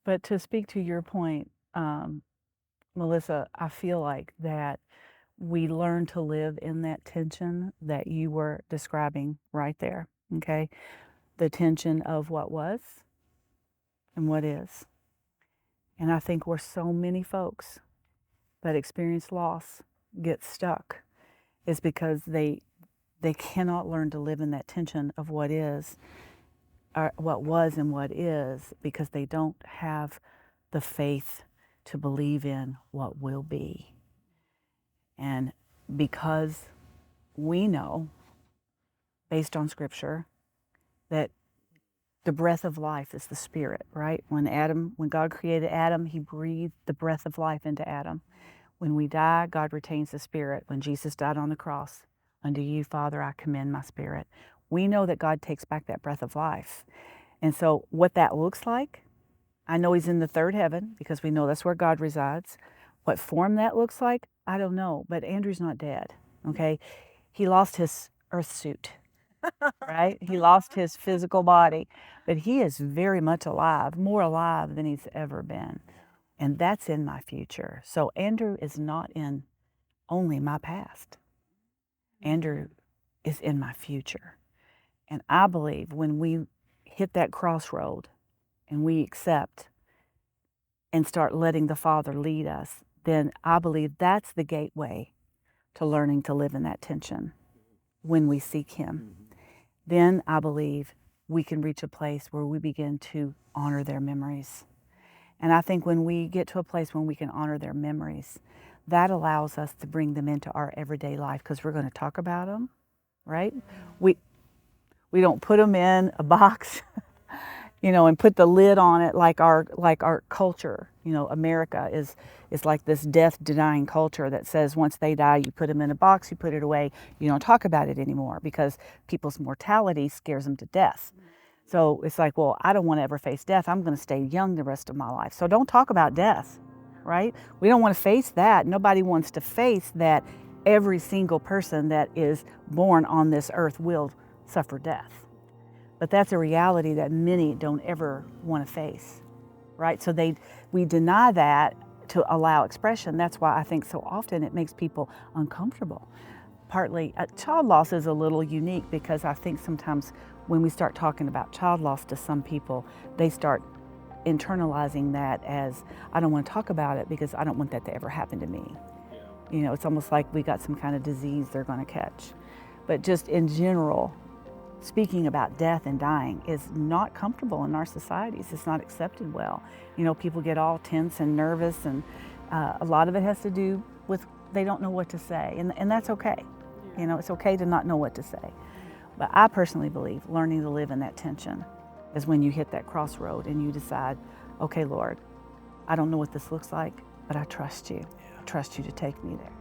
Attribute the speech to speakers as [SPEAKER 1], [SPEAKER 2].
[SPEAKER 1] But to speak to your point, Melissa, I feel like that we learn to live in that tension that you were describing right there, okay? The tension of what was and what is. And I think where so many folks that experience loss get stuck is because they cannot learn to live in that tension of what is, or what was and what is, because they don't have the faith to believe in what will be. And because we know, based on scripture, that the breath of life is the spirit, right? When God created Adam, he breathed the breath of life into Adam. When we die, God retains the spirit. When Jesus died on the cross, unto you, Father, I commend my spirit. We know that God takes back that breath of life. And so what that looks like, I know he's in the third heaven because we know that's where God resides. What form that looks like, I don't know, but Andrew's not dead, okay? He lost his earth suit, right? He lost his physical body, but he is very much alive, more alive than he's ever been. And that's in my future. So Andrew is not in only my past. Andrew is in my future. And I believe when we hit that crossroad and we accept and start letting the Father lead us, then I believe that's the gateway to learning to live in that tension when we seek Him. Then I believe we can reach a place where we begin to honor their memories. And I think when we get to a place when we can honor their memories, that allows us to bring them into our everyday life because we're going to talk about them, right? We don't put them in a box, and put the lid on it like our culture. America is like this death-denying culture that says once they die, you put them in a box, you put it away, you don't talk about it anymore because people's mortality scares them to death. So it's like, well, I don't want to ever face death. I'm going to stay young the rest of my life. So don't talk about death, right? We don't want to face that. Nobody wants to face that every single person that is born on this earth will suffer death. But that's a reality that many don't ever want to face, right? So we deny that to allow expression. That's why I think so often it makes people uncomfortable. Partly, child loss is a little unique because I think sometimes when we start talking about child loss to some people, they start internalizing that as, I don't want to talk about it because I don't want that to ever happen to me. It's almost like we got some kind of disease they're going to catch. But just in general, speaking about death and dying is not comfortable in our societies. It's not accepted well. People get all tense and nervous, and a lot of it has to do with they don't know what to say, and that's okay. It's okay to not know what to say. But I personally believe learning to live in that tension is when you hit that crossroad and you decide, okay, Lord, I don't know what this looks like, but I trust you. I trust you to take me there.